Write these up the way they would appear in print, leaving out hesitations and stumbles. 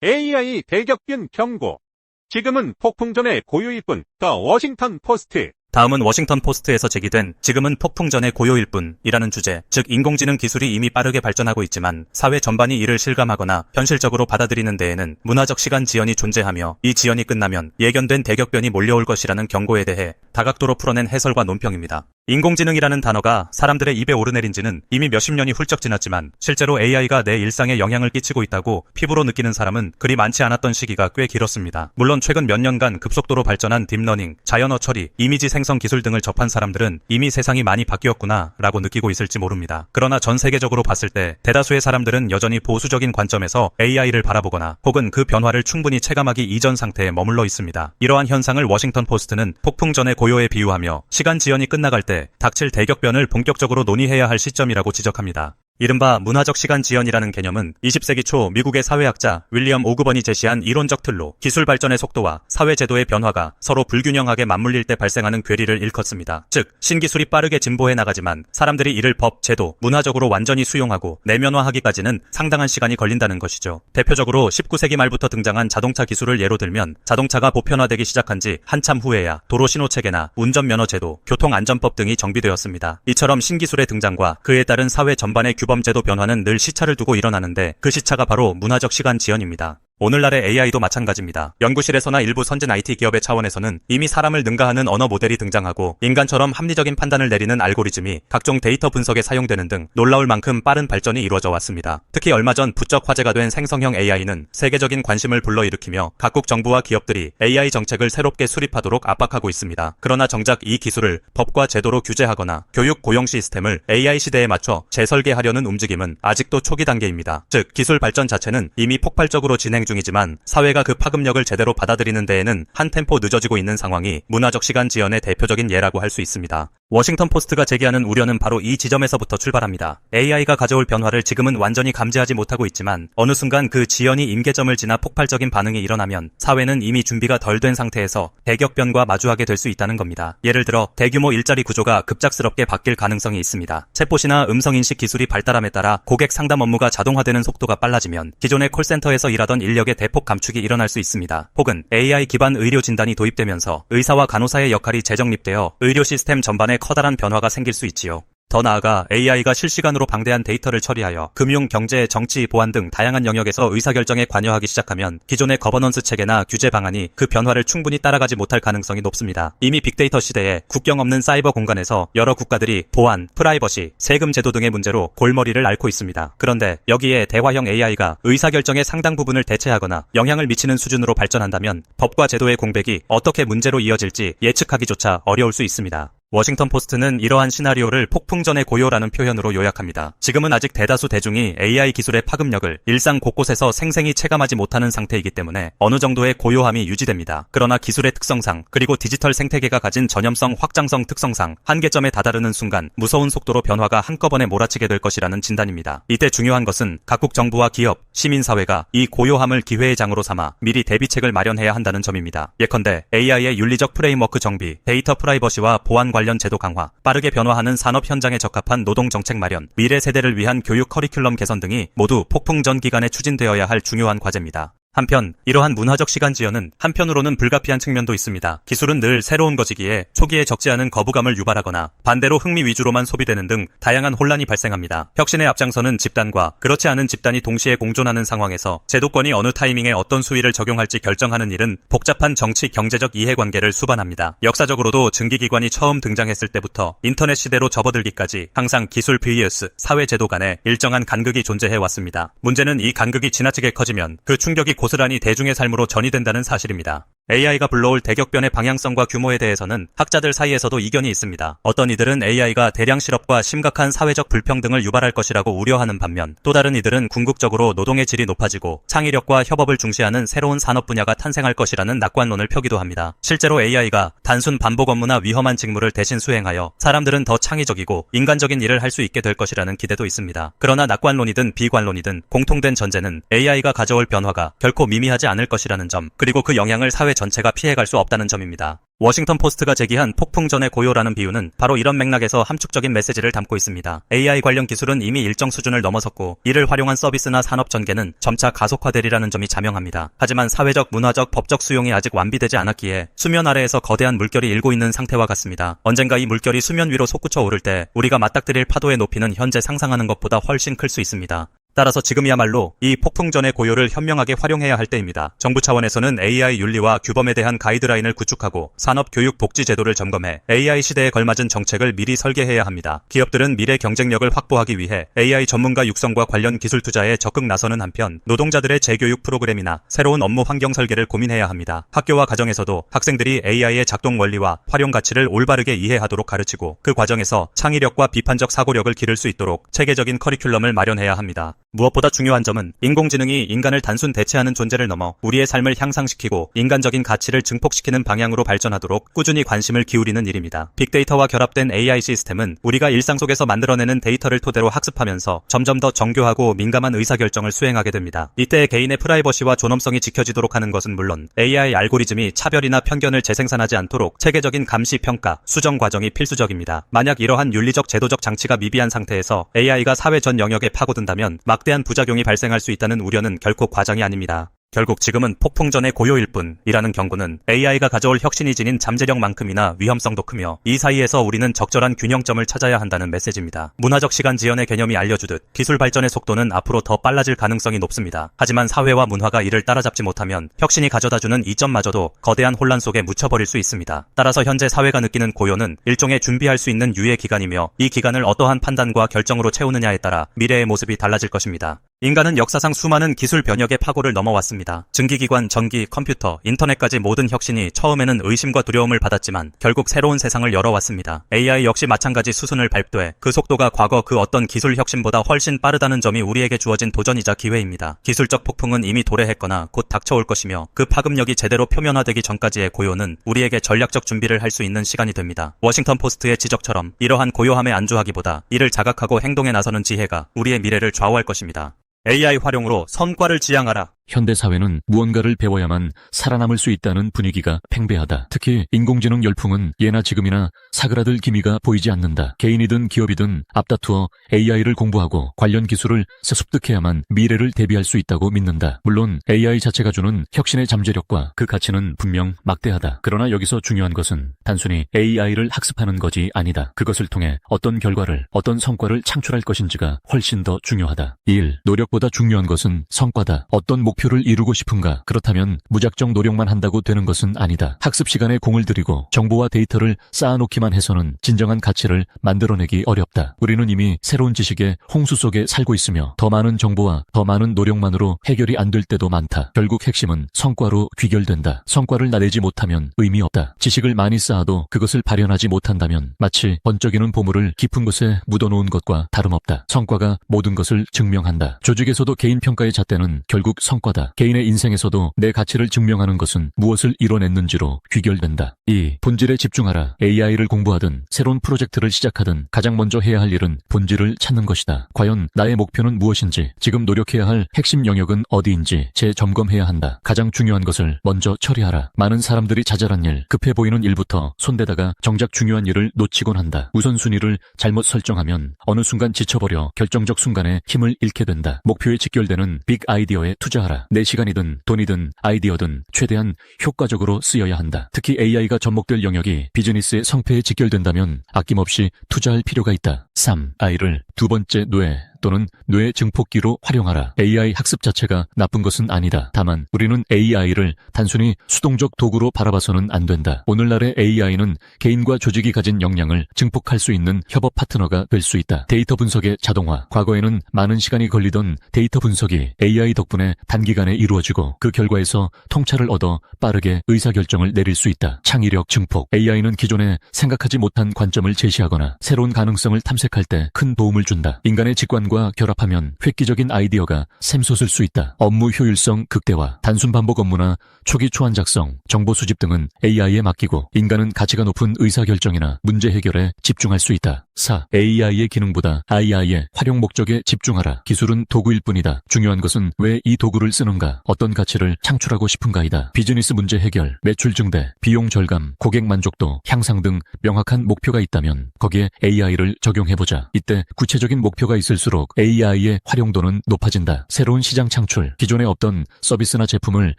AI 대격변 경고. 지금은 폭풍 전의 고요일 뿐. 더 워싱턴 포스트. 다음은 워싱턴 포스트에서 제기된 지금은 폭풍 전의 고요일 뿐이라는 주제, 즉 인공지능 기술이 이미 빠르게 발전하고 있지만 사회 전반이 이를 실감하거나 현실적으로 받아들이는 데에는 문화적 시간 지연이 존재하며 이 지연이 끝나면 예견된 대격변이 몰려올 것이라는 경고에 대해 다각도로 풀어낸 해설과 논평입니다. 인공지능이라는 단어가 사람들의 입에 오르내린 지는 이미 몇십 년이 훌쩍 지났지만 실제로 AI가 내 일상에 영향을 끼치고 있다고 피부로 느끼는 사람은 그리 많지 않았던 시기가 꽤 길었습니다. 물론 최근 몇 년간 급속도로 발전한 딥러닝, 자연어 처리, 이미지 생성 기술 등을 접한 사람들은 이미 세상이 많이 바뀌었구나 라고 느끼고 있을지 모릅니다. 그러나 전 세계적으로 봤을 때 대다수의 사람들은 여전히 보수적인 관점에서 AI를 바라보거나 혹은 그 변화를 충분히 체감하기 이전 상태에 머물러 있습니다. 이러한 현상을 워싱턴 포스트는 폭풍 전의 고요에 비유하며 시간 지연이 끝나갈 때 닥칠 대격변을 본격적으로 논의해야 할 시점이라고 지적합니다. 이른바 문화적 시간 지연이라는 개념은 20세기 초 미국의 사회학자 윌리엄 오그번이 제시한 이론적 틀로 기술 발전의 속도와 사회 제도의 변화가 서로 불균형하게 맞물릴 때 발생하는 괴리를 일컫습니다. 즉, 신기술이 빠르게 진보해 나가지만 사람들이 이를 법, 제도, 문화적으로 완전히 수용하고 내면화하기까지는 상당한 시간이 걸린다는 것이죠. 대표적으로 19세기 말부터 등장한 자동차 기술을 예로 들면 자동차가 보편화되기 시작한 지 한참 후에야 도로 신호체계나 운전면허 제도, 교통안전법 등이 정비되었습니다. 이처럼 신기술의 등장과 그에 따른 사회 전반의 규범제도 변화는 늘 시차를 두고 일어나는데 그 시차가 바로 문화적 시간 지연입니다. 오늘날의 AI도 마찬가지입니다. 연구실에서나 일부 선진 IT 기업의 차원에서는 이미 사람을 능가하는 언어 모델이 등장하고 인간처럼 합리적인 판단을 내리는 알고리즘이 각종 데이터 분석에 사용되는 등 놀라울 만큼 빠른 발전이 이루어져 왔습니다. 특히 얼마 전 부쩍 화제가 된 생성형 AI는 세계적인 관심을 불러일으키며 각국 정부와 기업들이 AI 정책을 새롭게 수립하도록 압박하고 있습니다. 그러나 정작 이 기술을 법과 제도로 규제하거나 교육 고용 시스템을 AI 시대에 맞춰 재설계하려는 움직임은 아직도 초기 단계입니다. 즉, 기술 발전 자체는 이미 폭발적으로 진행 중이지만 사회가 그 파급력을 제대로 받아들이는 데에는 한 템포 늦어지고 있는 상황이 문화적 시간 지연의 대표적인 예라고 할 수 있습니다. 워싱턴 포스트가 제기하는 우려는 바로 이 지점에서부터 출발합니다. AI가 가져올 변화를 지금은 완전히 감지하지 못하고 있지만 어느 순간 그 지연이 임계점을 지나 폭발적인 반응이 일어나면 사회는 이미 준비가 덜 된 상태에서 대격변과 마주하게 될 수 있다는 겁니다. 예를 들어 대규모 일자리 구조가 급작스럽게 바뀔 가능성이 있습니다. 챗봇이나 음성인식 기술이 발달함에 따라 고객 상담 업무가 자동화되는 속도가 빨라지면 기존의 콜센터에서 일하던 인력의 대폭 감축이 일어날 수 있습니다. 혹은 AI 기반 의료 진단이 도입되면서 의사와 간호사의 역할이 재정립되어 의료 시스템 전반에 커다란 변화가 생길 수 있지요. 더 나아가 AI가 실시간으로 방대한 데이터를 처리하여 금융, 경제, 정치, 보안 등 다양한 영역에서 의사결정에 관여하기 시작하면 기존의 거버넌스 체계나 규제 방안이 그 변화를 충분히 따라가지 못할 가능성이 높습니다. 이미 빅데이터 시대에 국경 없는 사이버 공간에서 여러 국가들이 보안, 프라이버시, 세금 제도 등의 문제로 골머리를 앓고 있습니다. 그런데 여기에 대화형 AI가 의사결정의 상당 부분을 대체하거나 영향을 미치는 수준으로 발전한다면 법과 제도의 공백이 어떻게 문제로 이어질지 예측하기조차 어려울 수 있습니다. 워싱턴 포스트는 이러한 시나리오를 폭풍 전의 고요라는 표현으로 요약합니다. 지금은 아직 대다수 대중이 AI 기술의 파급력을 일상 곳곳에서 생생히 체감하지 못하는 상태이기 때문에 어느 정도의 고요함이 유지됩니다. 그러나 기술의 특성상 그리고 디지털 생태계가 가진 전염성, 확장성 특성상 한계점에 다다르는 순간 무서운 속도로 변화가 한꺼번에 몰아치게 될 것이라는 진단입니다. 이때 중요한 것은 각국 정부와 기업, 시민사회가 이 고요함을 기회의 장으로 삼아 미리 대비책을 마련해야 한다는 점입니다. 예컨대 AI의 윤리적 프레임워크 정비, 데이터 프라이버시와 보안 관련 제도 강화, 빠르게 변화하는 산업 현장에 적합한 노동 정책 마련, 미래 세대를 위한 교육 커리큘럼 개선 등이 모두 폭풍 전 기간에 추진되어야 할 중요한 과제입니다. 한편 이러한 문화적 시간 지연은 한편으로는 불가피한 측면도 있습니다. 기술은 늘 새로운 것이기에 초기에 적지 않은 거부감을 유발하거나 반대로 흥미 위주로만 소비되는 등 다양한 혼란이 발생합니다. 혁신에 앞장서는 집단과 그렇지 않은 집단이 동시에 공존하는 상황에서 제도권이 어느 타이밍에 어떤 수위를 적용할지 결정하는 일은 복잡한 정치, 경제적 이해관계를 수반합니다. 역사적으로도 증기기관이 처음 등장했을 때부터 인터넷 시대로 접어들기까지 항상 기술 vs 사회 제도 간에 일정한 간극이 존재해왔습니다. 문제는 이 간극이 지나치게 커지면 그 충격이 고스란히 대중의 삶으로 전이된다는 사실입니다. AI가 불러올 대격변의 방향성과 규모에 대해서는 학자들 사이에서도 이견이 있습니다. 어떤 이들은 AI가 대량 실업과 심각한 사회적 불평등을 유발할 것이라고 우려하는 반면 또 다른 이들은 궁극적으로 노동의 질이 높아지고 창의력과 협업을 중시하는 새로운 산업 분야가 탄생할 것이라는 낙관론을 펴기도 합니다. 실제로 AI가 단순 반복 업무나 위험한 직무를 대신 수행하여 사람들은 더 창의적이고 인간적인 일을 할 수 있게 될 것이라는 기대도 있습니다. 그러나 낙관론이든 비관론이든 공통된 전제는 AI가 가져올 변화가 결코 미미하지 않을 것이라는 점, 그리고 그 영향을 사회 전체가 피해갈 수 없다는 점입니다. 워싱턴 포스트가 제기한 폭풍 전의 고요라는 비유는 바로 이런 맥락에서 함축적인 메시지를 담고 있습니다. AI 관련 기술은 이미 일정 수준을 넘어섰고 이를 활용한 서비스나 산업 전개는 점차 가속화되리라는 점이 자명합니다. 하지만 사회적, 문화적, 법적 수용이 아직 완비되지 않았기에 수면 아래에서 거대한 물결이 일고 있는 상태와 같습니다. 언젠가 이 물결이 수면 위로 솟구쳐 오를 때 우리가 맞닥뜨릴 파도의 높이는 현재 상상하는 것보다 훨씬 클 수 있습니다. 따라서 지금이야말로 이 폭풍 전의 고요를 현명하게 활용해야 할 때입니다. 정부 차원에서는 AI 윤리와 규범에 대한 가이드라인을 구축하고 산업 교육 복지 제도를 점검해 AI 시대에 걸맞은 정책을 미리 설계해야 합니다. 기업들은 미래 경쟁력을 확보하기 위해 AI 전문가 육성과 관련 기술 투자에 적극 나서는 한편 노동자들의 재교육 프로그램이나 새로운 업무 환경 설계를 고민해야 합니다. 학교와 가정에서도 학생들이 AI의 작동 원리와 활용 가치를 올바르게 이해하도록 가르치고 그 과정에서 창의력과 비판적 사고력을 기를 수 있도록 체계적인 커리큘럼을 마련해야 합니다. 무엇보다 중요한 점은 인공지능이 인간을 단순 대체하는 존재를 넘어 우리의 삶을 향상시키고 인간적인 가치를 증폭시키는 방향으로 발전하도록 꾸준히 관심을 기울이는 일입니다. 빅데이터와 결합된 AI 시스템은 우리가 일상 속에서 만들어내는 데이터를 토대로 학습하면서 점점 더 정교하고 민감한 의사결정을 수행하게 됩니다. 이때 개인의 프라이버시와 존엄성이 지켜지도록 하는 것은 물론 AI 알고리즘이 차별이나 편견을 재생산하지 않도록 체계적인 감시, 평가, 수정 과정이 필수적입니다. 만약 이러한 윤리적 제도적 장치가 미비한 상태에서 AI가 사회 전 영역에 파고든다면 막대한 부작용이 발생할 수 있다는 우려는 결코 과장이 아닙니다. 결국 지금은 폭풍 전의 고요일 뿐이라는 경고는 AI가 가져올 혁신이 지닌 잠재력만큼이나 위험성도 크며 이 사이에서 우리는 적절한 균형점을 찾아야 한다는 메시지입니다. 문화적 시간 지연의 개념이 알려주듯 기술 발전의 속도는 앞으로 더 빨라질 가능성이 높습니다. 하지만 사회와 문화가 이를 따라잡지 못하면 혁신이 가져다주는 이점마저도 거대한 혼란 속에 묻혀버릴 수 있습니다. 따라서 현재 사회가 느끼는 고요는 일종의 준비할 수 있는 유예 기간이며 이 기간을 어떠한 판단과 결정으로 채우느냐에 따라 미래의 모습이 달라질 것입니다. 인간은 역사상 수많은 기술 변혁의 파고를 넘어왔습니다. 증기기관, 전기, 컴퓨터, 인터넷까지 모든 혁신이 처음에는 의심과 두려움을 받았지만 결국 새로운 세상을 열어왔습니다. AI 역시 마찬가지 수순을 밟되 그 속도가 과거 그 어떤 기술 혁신보다 훨씬 빠르다는 점이 우리에게 주어진 도전이자 기회입니다. 기술적 폭풍은 이미 도래했거나 곧 닥쳐올 것이며 그 파급력이 제대로 표면화되기 전까지의 고요는 우리에게 전략적 준비를 할 수 있는 시간이 됩니다. 워싱턴 포스트의 지적처럼 이러한 고요함에 안주하기보다 이를 자각하고 행동에 나서는 지혜가 우리의 미래를 좌우할 것입니다. AI 활용으로 성과를 지향하라. 현대사회는 무언가를 배워야만 살아남을 수 있다는 분위기가 팽배하다. 특히 인공지능 열풍은 예나 지금이나 사그라들 기미가 보이지 않는다. 개인이든 기업이든 앞다투어 AI를 공부하고 관련 기술을 습득해야만 미래를 대비할 수 있다고 믿는다. 물론 AI 자체가 주는 혁신의 잠재력과 그 가치는 분명 막대하다. 그러나 여기서 중요한 것은 단순히 AI를 학습하는 것이 아니다. 그것을 통해 어떤 결과를, 어떤 성과를 창출할 것인지가 훨씬 더 중요하다. 1. 노력보다 중요한 것은 성과다. 어떤 목표를 이루고 싶은가? 그렇다면 무작정 노력만 한다고 되는 것은 아니다. 학습 시간에 공을 들이고 정보와 데이터를 쌓아놓기만 해서는 진정한 가치를 만들어내기 어렵다. 우리는 이미 새로운 지식의 홍수 속에 살고 있으며 더 많은 정보와 더 많은 노력만으로 해결이 안 될 때도 많다. 결국 핵심은 성과로 귀결된다. 성과를 나내지 못하면 의미 없다. 지식을 많이 쌓아도 그것을 발현하지 못한다면 마치 번쩍이는 보물을 깊은 곳에 묻어놓은 것과 다름없다. 성과가 모든 것을 증명한다. 조직에서도 개인 평가의 잣대는 결국 성과다. 개인의 인생에서도 내 가치를 증명하는 것은 무엇을 이뤄냈는지로 귀결된다. 2. 본질에 집중하라. AI를 공부하든 새로운 프로젝트를 시작하든 가장 먼저 해야 할 일은 본질을 찾는 것이다. 과연 나의 목표는 무엇인지, 지금 노력해야 할 핵심 영역은 어디인지 재점검해야 한다. 가장 중요한 것을 먼저 처리하라. 많은 사람들이 자잘한 일, 급해 보이는 일부터 손대다가 정작 중요한 일을 놓치곤 한다. 우선순위를 잘못 설정하면 어느 순간 지쳐버려 결정적 순간에 힘을 잃게 된다. 목표에 직결되는 빅 아이디어에 투자하라. 내 시간이든 돈이든 아이디어든 최대한 효과적으로 쓰여야 한다. 특히 AI가 접목될 영역이 비즈니스의 성패에 직결된다면 아낌없이 투자할 필요가 있다. 3. I를 두 번째 뇌 또는 뇌 증폭기로 활용하라. AI 학습 자체가 나쁜 것은 아니다. 다만 우리는 AI를 단순히 수동적 도구로 바라봐서는 안 된다. 오늘날의 AI는 개인과 조직이 가진 역량을 증폭할 수 있는 협업 파트너가 될 수 있다. 데이터 분석의 자동화. 과거에는 많은 시간이 걸리던 데이터 분석이 AI 덕분에 단기간에 이루어지고 그 결과에서 통찰을 얻어 빠르게 의사결정을 내릴 수 있다. 창의력 증폭. AI는 기존에 생각하지 못한 관점을 제시하거나 새로운 가능성을 탐색할 때 큰 도움을 준다. 인간의 직관과 AI와 결합하면 획기적인 아이디어가 샘솟을 수 있다. 업무 효율성 극대화, 단순 반복 업무나 초기 초안 작성, 정보 수집 등은 AI에 맡기고 인간은 가치가 높은 의사결정이나 문제 해결에 집중할 수 있다. 4. AI의 기능보다 II의 활용 목적에 집중하라. 기술은 도구일 뿐이다. 중요한 것은 왜 이 도구를 쓰는가, 어떤 가치를 창출하고 싶은가이다. 비즈니스 문제 해결, 매출 증대, 비용 절감, 고객 만족도 향상 등 명확한 목표가 있다면 거기에 AI를 적용해보자. 이때 구체적인 목표가 있을수록 AI의 활용도는 높아진다. 새로운 시장 창출, 기존에 없던 서비스나 제품을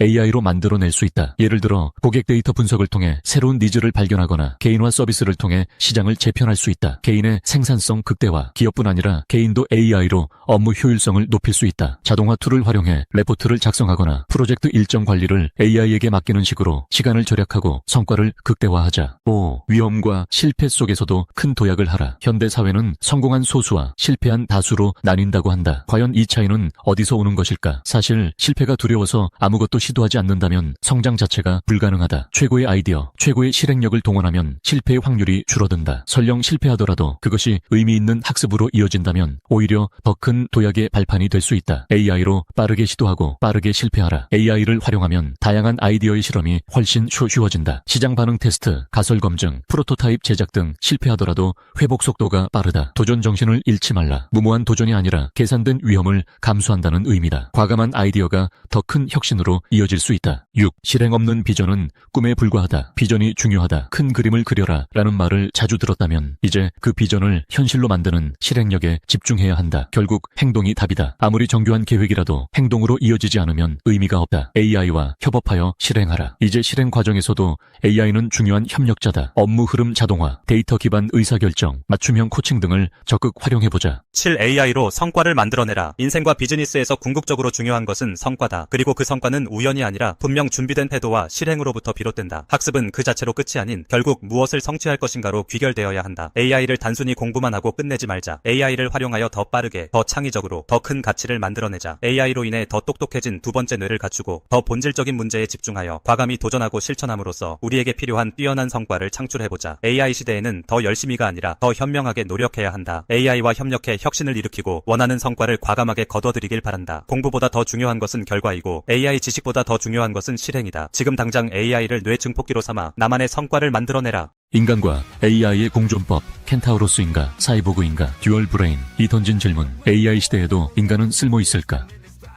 AI로 만들어낼 수 있다. 예를 들어 고객 데이터 분석을 통해 새로운 니즈를 발견하거나 개인화 서비스를 통해 시장을 재편할 수 있다. 개인의 생산성 극대화, 기업뿐 아니라 개인도 AI로 업무 효율성을 높일 수 있다. 자동화 툴을 활용해 레포트를 작성하거나 프로젝트 일정 관리를 AI에게 맡기는 식으로 시간을 절약하고 성과를 극대화하자. 5. 위험과 실패 속에서도 큰 도약을 하라. 현대 사회는 성공한 소수와 실패한 다수로 나뉜다고 한다. 과연 이 차이는 어디서 오는 것일까? 사실 실패가 두려워서 아무것도 시도하지 않는다면 성장 자체가 불가능하다. 최고의 아이디어, 최고의 실행력을 동원하면 실패의 확률이 줄어든다. 설령 실패하더라도 그것이 의미 있는 학습으로 이어진다면 오히려 더 큰 도약의 발판이 될 수 있다. AI로 빠르게 시도하고 빠르게 실패하라. AI를 활용하면 다양한 아이디어의 실험이 훨씬 쉬워진다. 시장 반응 테스트, 가설 검증, 프로토타입 제작 등 실패하더라도 회복 속도가 빠르다. 도전 정신을 잃지 말라. 무모한 도전이 아니라 계산된 위험을 감수한다는 의미다. 과감한 아이디어가 더 큰 혁신으로 이어질 수 있다. 6. 실행 없는 비전은 꿈에 불과하다. 비전이 중요하다. 큰 그림을 그려라 라는 말을 자주 들었다면 이제 그 비전을 현실로 만드는 실행력에 집중해야 한다. 결국 행동이 답이다. 아무리 정교한 계획이라도 행동으로 이어지지 않으면 의미가 없다. AI와 협업하여 실행하라. 이제 실행 과정에서도 AI는 중요한 협력자다. 업무 흐름 자동화, 데이터 기반 의사결정, 맞춤형 코칭 등을 적극 활용해보자. 7. AI로 성과를 만들어내라. 인생과 비즈니스에서 궁극적으로 중요한 것은 성과다. 그리고 그 성과는 우연이 아니라 분명 준비된 태도와 실행으로부터 비롯된다. 학습은 그 자체로 끝이 아닌 결국 무엇을 성취할 것인가로 귀결되어야 한다. AI를 단순히 공부만 하고 끝내지 말자. AI를 활용하여 더 빠르게, 더 창의적으로, 더 큰 가치를 만들어내자. AI로 인해 더 똑똑해진 두 번째 뇌를 갖추고 더 본질적인 문제에 집중하여 과감히 도전하고 실천함으로써 우리에게 필요한 뛰어난 성과를 창출해보자. AI 시대에는 더 열심히가 아니라 더 현명하게 노력해야 한다. AI와 협력해 혁신을 일으키고 원하는 성과를 과감하게 거둬들이길 바란다. 공부보다 더 중요한 것은 결과이고 AI 지식보다 더 중요한 것은 실행이다. 지금 당장 AI를 뇌 증폭기로 삼아 나만의 성과를 만들어내라. 인간과 AI의 공존법, 켄타우로스인가, 사이보그인가, 듀얼 브레인. 이 던진 질문, AI 시대에도 인간은 쓸모 있을까?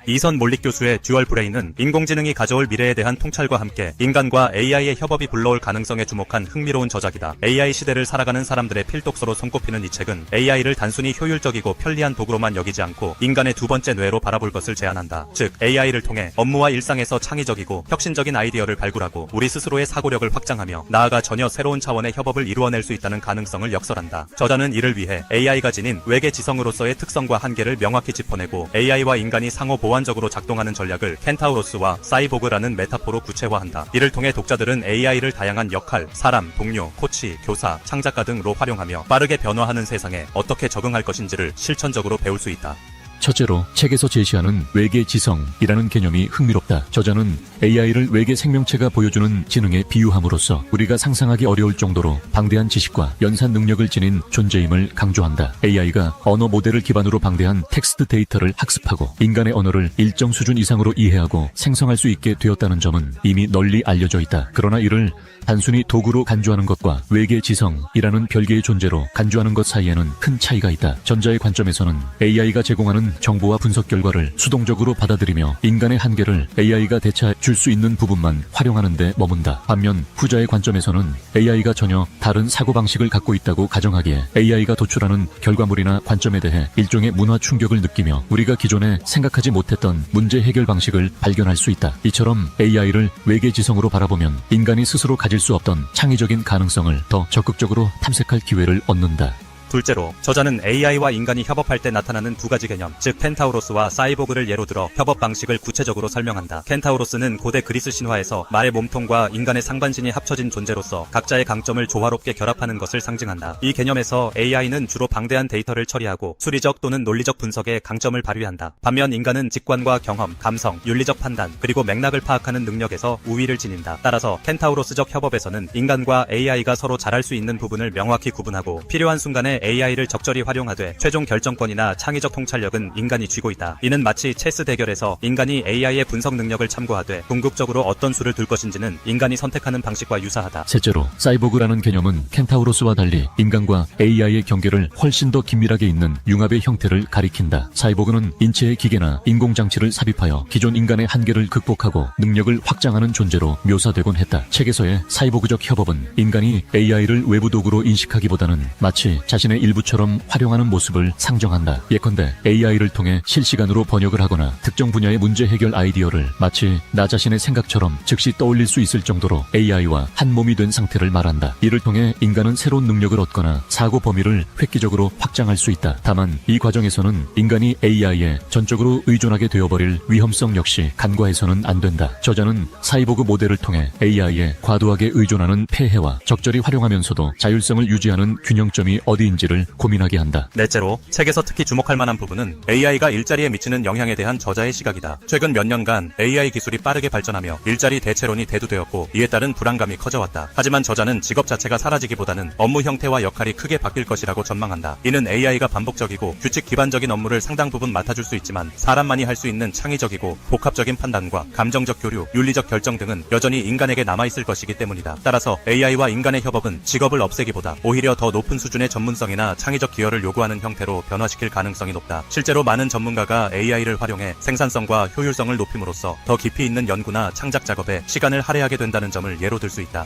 이선 몰릭 교수의 듀얼 브레인은 인공지능이 가져올 미래에 대한 통찰과 함께 인간과 AI의 협업이 불러올 가능성에 주목한 흥미로운 저작이다. AI 시대를 살아가는 사람들의 필독서로 손꼽히는 이 책은 AI를 단순히 효율적이고 편리한 도구로만 여기지 않고 인간의 두 번째 뇌로 바라볼 것을 제안한다. 즉, AI를 통해 업무와 일상에서 창의적이고 혁신적인 아이디어를 발굴하고 우리 스스로의 사고력을 확장하며 나아가 전혀 새로운 차원의 협업을 이루어낼 수 있다는 가능성을 역설한다. 저자는 이를 위해 AI가 지닌 외계 지성으로서의 특성과 한계를 명확히 짚어내고 AI와 인간이 상호 보완적으로 작동하는 전략을 켄타우로스와 사이보그라는 메타포로 구체화한다. 이를 통해 독자들은 AI를 다양한 역할, 사람, 동료, 코치, 교사, 창작가 등으로 활용하며 빠르게 변화하는 세상에 어떻게 적응할 것인지를 실천적으로 배울 수 있다. 첫째로 책에서 제시하는 외계 지성이라는 개념이 흥미롭다. 저자는 AI를 외계 생명체가 보여주는 지능에 비유함으로써 우리가 상상하기 어려울 정도로 방대한 지식과 연산 능력을 지닌 존재임을 강조한다. AI가 언어 모델을 기반으로 방대한 텍스트 데이터를 학습하고 인간의 언어를 일정 수준 이상으로 이해하고 생성할 수 있게 되었다는 점은 이미 널리 알려져 있다. 그러나 이를 단순히 도구로 간주하는 것과 외계 지성이라는 별개의 존재로 간주하는 것 사이에는 큰 차이가 있다. 전자의 관점에서는 AI가 제공하는 정보와 분석 결과를 수동적으로 받아들이며 인간의 한계를 AI가 대체해 줄 수 있는 부분만 활용하는 데 머문다. 반면 후자의 관점에서는 AI가 전혀 다른 사고방식을 갖고 있다고 가정하기에 AI가 도출하는 결과물이나 관점에 대해 일종의 문화 충격을 느끼며 우리가 기존에 생각하지 못했던 문제 해결 방식을 발견할 수 있다. 이처럼 AI를 외계 지성으로 바라보면 인간이 스스로 가질 수 없던 창의적인 가능성을 더 적극적으로 탐색할 기회를 얻는다. 둘째로, 저자는 AI와 인간이 협업할 때 나타나는 두 가지 개념, 즉 켄타우로스와 사이보그를 예로 들어 협업 방식을 구체적으로 설명한다. 켄타우로스는 고대 그리스 신화에서 말의 몸통과 인간의 상반신이 합쳐진 존재로서 각자의 강점을 조화롭게 결합하는 것을 상징한다. 이 개념에서 AI는 주로 방대한 데이터를 처리하고 수리적 또는 논리적 분석에 강점을 발휘한다. 반면 인간은 직관과 경험, 감성, 윤리적 판단, 그리고 맥락을 파악하는 능력에서 우위를 지닌다. 따라서 켄타우로스적 협업에서는 인간과 AI가 서로 잘할 수 있는 부분을 명확히 구분하고 필요한 순간에 AI를 적절히 활용하되 최종 결정권이나 창의적 통찰력은 인간이 쥐고 있다. 이는 마치 체스 대결에서 인간이 AI의 분석 능력을 참고하되 궁극적으로 어떤 수를 둘 것인지는 인간이 선택하는 방식과 유사하다. 셋째로, 사이보그라는 개념은 켄타우로스와 달리 인간과 AI의 경계를 훨씬 더 긴밀하게 잇는 융합의 형태를 가리킨다. 사이보그는 인체의 기계나 인공장치를 삽입하여 기존 인간의 한계를 극복하고 능력을 확장하는 존재로 묘사되곤 했다. 책에서의 사이보그적 협업은 인간이 AI를 외부 도구로 인식하기보다는 마치 자신의 일부처럼 활용하는 모습을 상정한다. 예컨대 AI를 통해 실시간으로 번역을 하거나 특정 분야의 문제 해결 아이디어를 마치 나 자신의 생각처럼 즉시 떠올릴 수 있을 정도로 AI와 한 몸이 된 상태를 말한다. 이를 통해 인간은 새로운 능력을 얻거나 사고 범위를 획기적으로 확장할 수 있다. 다만 이 과정에서는 인간이 AI에 전적으로 의존하게 되어버릴 위험성 역시 간과해서는 안 된다. 저자는 사이보그 모델을 통해 AI에 과도하게 의존하는 폐해와 적절히 활용하면서도 자율성을 유지하는 균형점이 어디인지를 고민하게 한다. 넷째로, 책에서 특히 주목할 만한 부분은 AI가 일자리에 미치는 영향에 대한 저자의 시각이다. 최근 몇 년간 AI 기술이 빠르게 발전하며 일자리 대체론이 대두되었고 이에 따른 불안감이 커져왔다. 하지만 저자는 직업 자체가 사라지기보다는 업무 형태와 역할이 크게 바뀔 것이라고 전망한다. 이는 AI가 반복적이고 규칙 기반적인 업무를 상당 부분 맡아줄 수 있지만 사람만이 할 수 있는 창의적이고 복합적인 판단과 감정적 교류, 윤리적 결정 등은 여전히 인간에게 남아있을 것이기 때문이다. 따라서 AI와 인간의 협업은 직업을 없애기보다 오히려 더 높은 수준의 전문성이나 창의적 기여를 요구하는 형태로 변화시킬 가능성이 높다. 실제로 많은 전문가가 AI를 활용해 생산성과 효율성을 높임으로써 더 깊이 있는 연구나 창작 작업에 시간을 할애하게 된다는 점을 예로 들 수 있다.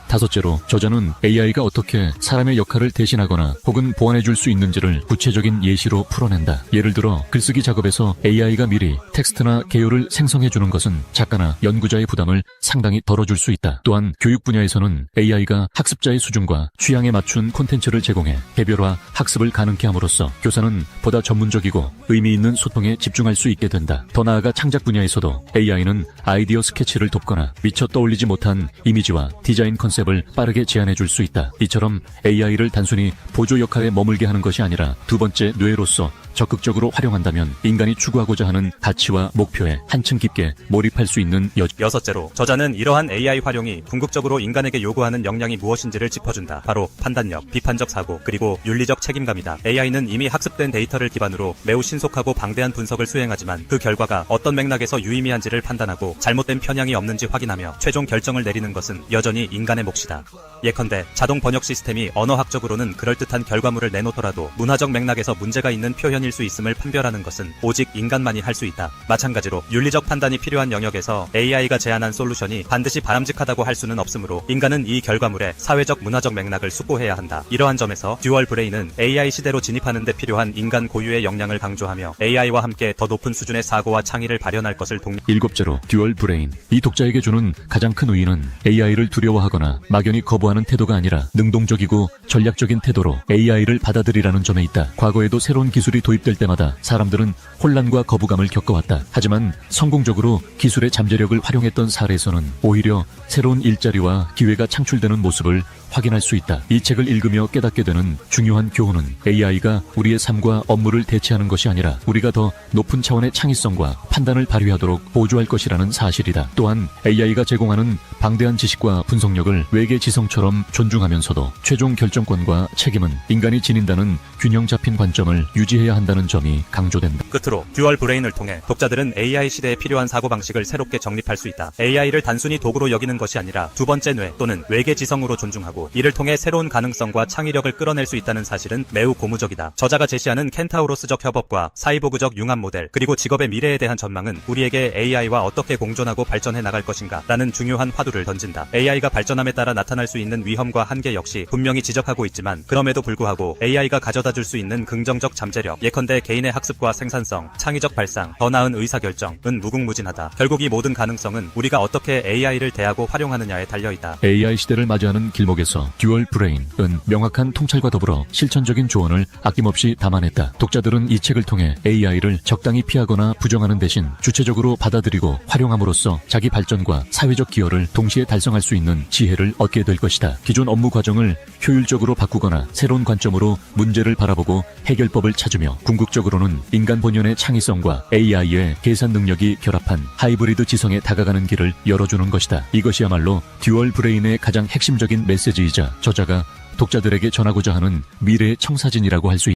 다섯째로, 저자는 AI가 어떻게 사람의 역할을 대신하거나 혹은 보완해줄 수 있는지를 구체적인 예시로 풀어낸다. 예를 들어 글쓰기 작업에서 AI가 미리 텍스트나 개요를 생성해주는 것은 작가나 연구자의 부담을 상당히 덜어줄 수 있다. 또한 교육 분야에서는 AI가 학습자의 수준과 취향에 맞춘 콘텐츠를 제공해 개별화 학습을 가능케 함으로써 교사는 보다 전문적이고 의미 있는 소통에 집중할 수 있게 된다. 더 나아가 창작 분야에서도 AI는 아이디어 스케치를 돕거나 미처 떠올리지 못한 이미지와 디자인 컨셉을 빠르게 제안해줄 수 있다. 이처럼 AI를 단순히 보조 역할에 머물게 하는 것이 아니라 두 번째 뇌로서 적극적으로 활용한다면 인간이 추구하고자 하는 가치와 목표에 한층 깊게 몰입할 수 있는 여섯째로, 저자는 이러한 AI 활용이 궁극적으로 인간에게 요구하는 역량이 무엇인지를 짚어준다. 바로 판단력, 비판적 사고, 그리고 윤리적 책임감이다. AI는 이미 학습된 데이터를 기반으로 매우 신속하고 방대한 분석을 수행하지만 그 결과가 어떤 맥락에서 유의미한지를 판단하고 잘못된 편향이 없는지 확인하며 최종 결정을 내리는 것은 여전히 인간의 몫이다. 예컨대 자동 번역 시스템이 언어학적으로는 그럴듯한 결과물을 내놓더라도 문화적 맥락에서 문제가 있는 표현일 수 있음을 판별하는 것은 오직 인간만이 할 수 있다. 마찬가지로 윤리적 판단이 필요한 영역에서 AI가 제안한 솔루션이 반드시 바람직하다고 할 수는 없으므로 인간은 이 결과물의 사회적 문화적 맥락을 숙고해야 한다. 이러한 점에서 듀얼 브레인은 AI 시대로 진입하는 데 필요한 인간 고유의 역량을 강조하며 AI와 함께 더 높은 수준의 사고와 창의를 발현할 것을 일곱째로, 듀얼 브레인. 이 독자에게 주는 가장 큰 의의는 AI를 두려워하거나 막연히 거부하는 태도가 아니라 능동적이고 전략적인 태도로 AI를 받아들이라는 점에 있다. 과거에도 새로운 기술이 도입될 때마다 사람들은 혼란과 거부감을 겪어왔다. 하지만 성공적으로 기술의 잠재력을 활용했던 사례에서는 오히려 새로운 일자리와 기회가 창출되는 모습을 확인할 수 있다. 이 책을 읽으며 깨닫게 되는 중요한 교훈은 AI가 우리의 삶과 업무를 대체하는 것이 아니라 우리가 더 높은 차원의 창의성과 판단을 발휘하도록 보조할 것이라는 사실이다. 또한 AI가 제공하는 방대한 지식과 분석력을 외계 지성처럼 존중하면서도 최종 결정권과 책임은 인간이 지닌다는 균형 잡힌 관점을 유지해야 한다는 점이 강조된다. 끝으로 듀얼 브레인을 통해 독자들은 AI 시대에 필요한 사고방식을 새롭게 정립할 수 있다. AI를 단순히 도구로 여기는 것이 아니라 두 번째 뇌 또는 외계 지성으로 존중하고 이를 통해 새로운 가능성과 창의력을 끌어낼 수 있다는 사실은 매우 고무적이다. 저자가 제시하는 켄타우로스적 협업과 사이보그적 융합 모델 그리고 직업의 미래에 대한 전망은 우리에게 AI와 어떻게 공존하고 발전해 나갈 것인가 라는 중요한 화두를 던진다. AI가 발전함에 따라 나타날 수 있는 위험과 한계 역시 분명히 지적하고 있지만 그럼에도 불구하고 AI가 가져다 줄 수 있는 긍정적 잠재력, 예컨대 개인의 학습과 생산성, 창의적 발상, 더 나은 의사결정은 무궁무진하다. 결국 이 모든 가능성은 우리가 어떻게 AI를 대하고 활용하느냐에 달려있다. AI 시대를 맞이하는 길목에서 듀얼 브레인은 명확한 통찰과 더불어 실천적인 조언을 아낌없이 담아냈다. 독자들은 이 책을 통해 AI를 적당히 피하거나 부정하는 대신 주체적으로 받아들이고 활용함으로써 자기 발전과 사회적 기여를 동시에 달성할 수 있는 지혜를 얻게 될 것이다. 기존 업무 과정을 효율적으로 바꾸거나 새로운 관점으로 문제를 바라보고 해결법을 찾으며 궁극적으로는 인간 본연의 창의성과 AI의 계산 능력이 결합한 하이브리드 지성에 다가가는 길을 열어주는 것이다. 이것이야말로 듀얼 브레인의 가장 핵심적인 메시지 메시지이자 저자가 독자들에게 전하고자 하는 미래의 청사진이라고 할 수 있다.